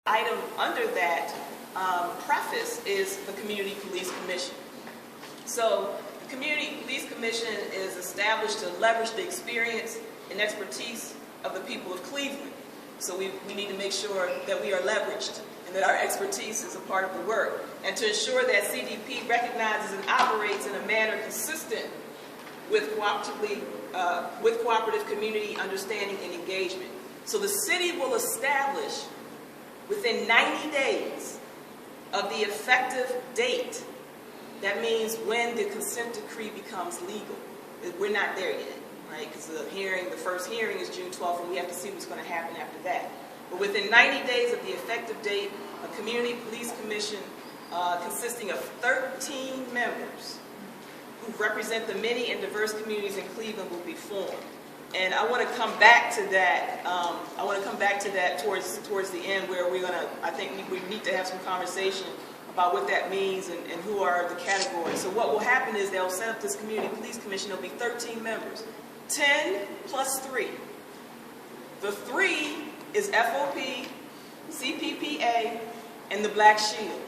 Item under that preface is the Community Police Commission. So the Community Police Commission is established to leverage the experience and expertise of the people of Cleveland. So we need to make sure that we are leveraged and that our expertise is a part of the work, and to ensure that CDP recognizes and operates in a manner consistent with cooperative community understanding and engagement. So the city will establish within 90 days of the effective date, that means when the consent decree becomes legal. We're not there yet, right? Because the first hearing is June 12th, and we have to see what's going to happen after that. But within 90 days of the effective date, a community police commission consisting of 13 members who represent the many and diverse communities in Cleveland will be formed. And I want to come back to that. Towards the end, where I think we need to have some conversation about what that means and who are the categories. So what will happen is they'll set up this community police commission. There'll be 13 members, 10 plus 3. The 3 is FOP, CPPA, and the Black Shield.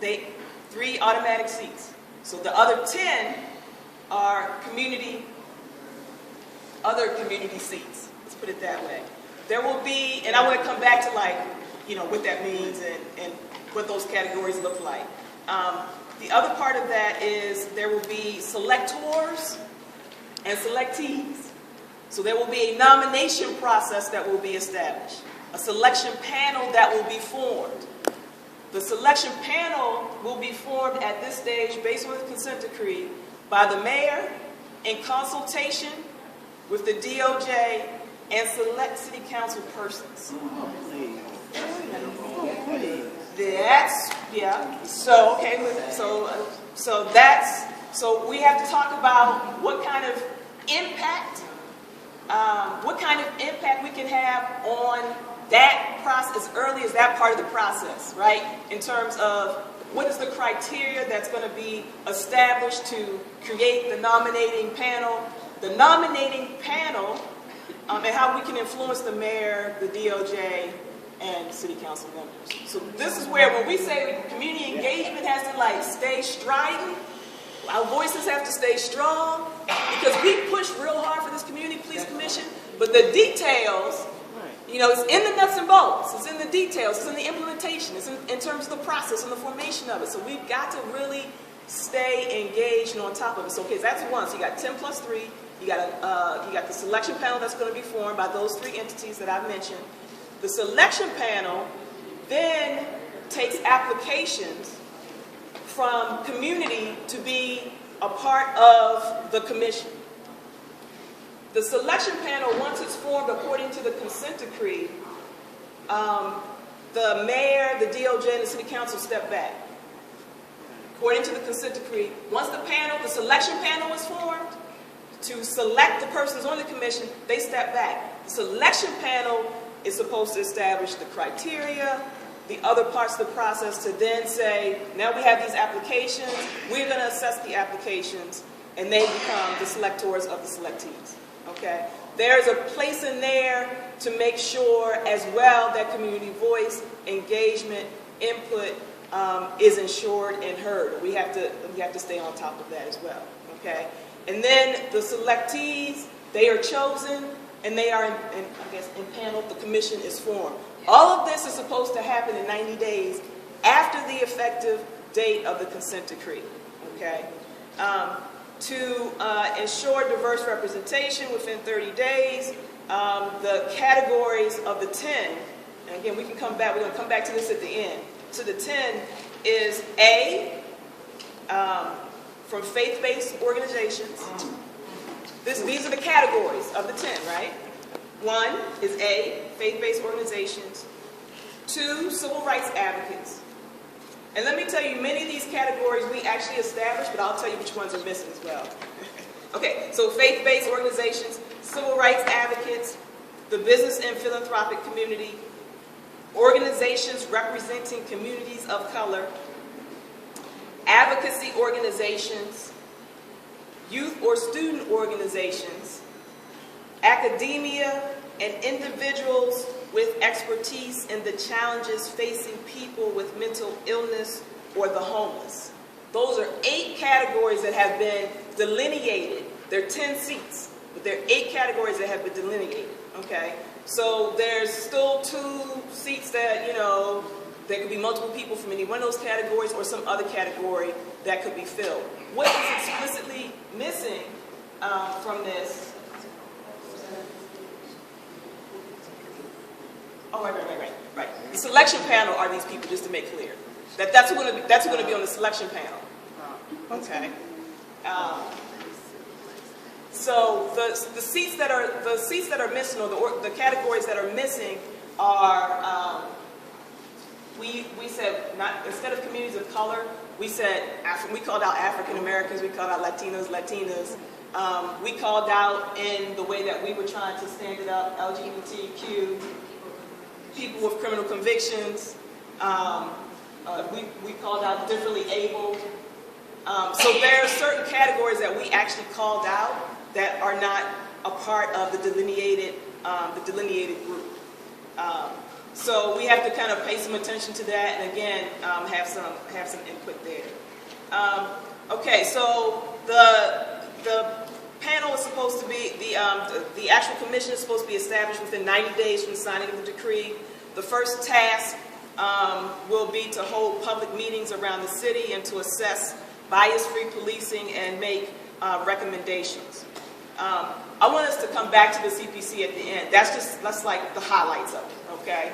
3 automatic seats. So the other 10 are other community seats. Let's put it that way. There will be, and I want to come back to what that means and what those categories look like. The other part of that is there will be selectors and selectees. So there will be a nomination process that will be established, a selection panel that will be formed. The selection panel will be formed at this stage based on the consent decree by the mayor in consultation with the DOJ and select city council persons. So we have to talk about what kind of impact we can have on that process as early as that part of the process, right? In terms of what is the criteria that's going to be established to create the nominating panel, and how we can influence the mayor, the DOJ, and city council members. So this is where, when we say community engagement has to stay strident, our voices have to stay strong, because we push real hard for this community police commission, but the details, it's in the nuts and bolts, it's in the details, it's in the implementation, it's in terms of the process and the formation of it. So we've got to really stay engaged and on top of it. So, okay, that's one. So you got 10 plus 3. You got the selection panel that's going to be formed by those 3 entities that I've mentioned. The selection panel then takes applications from community to be a part of the commission. The selection panel, once it's formed according to the consent decree, the mayor, the DOJ, and the city council step back. According to the consent decree, once the selection panel is formed to select the persons on the commission, they step back. The selection panel is supposed to establish the criteria, the other parts of the process, to then say, now we have these applications, we're going to assess the applications, and they become the selectors of the selectees. Okay? There's a place in there to make sure as well that community voice, engagement, input is ensured and heard. We have to stay on top of that as well. Okay? And then the selectees, they are chosen, and they are in panel. The commission is formed. All of this is supposed to happen in 90 days after the effective date of the consent decree. Okay? To ensure diverse representation within 30 days, the categories of the 10, and again, we're going to come back to this at the end. So the 10 is A, from faith-based organizations. These are the categories of the 10, right? 1 is A, faith-based organizations. 2, civil rights advocates. And let me tell you, many of these categories we actually established, but I'll tell you which ones are missing as well. Okay, so faith-based organizations, civil rights advocates, the business and philanthropic community, organizations representing communities of color, advocacy organizations, youth or student organizations, academia, and individuals with expertise in the challenges facing people with mental illness or the homeless. Those are 8 categories that have been delineated. There are 10 seats, but there are 8 categories that have been delineated, okay? So there's still 2 seats that, you know, there could be multiple people from any one of those categories or some other category that could be filled. What is explicitly missing from this? Oh, right. The selection panel are these people, just to make clear. That's who's going to be on the selection panel. Okay. So the seats that are missing, or the categories that are missing, are we said, not, instead of communities of color, we said we called out African Americans, we called out Latinos, Latinas. We called out, in the way that we were trying to stand it up, LGBTQ, people with criminal convictions. We called out differently abled. So there are certain categories that we actually called out that are not a part of the delineated group. So we have to kind of pay some attention to that, and again, have some input there. Okay, so the panel is supposed to be, the actual commission is supposed to be established within 90 days from the signing of the decree. The first task will be to hold public meetings around the city and to assess bias-free policing and make recommendations. I want us to come back to the CPC at the end. That's like the highlights of it, okay?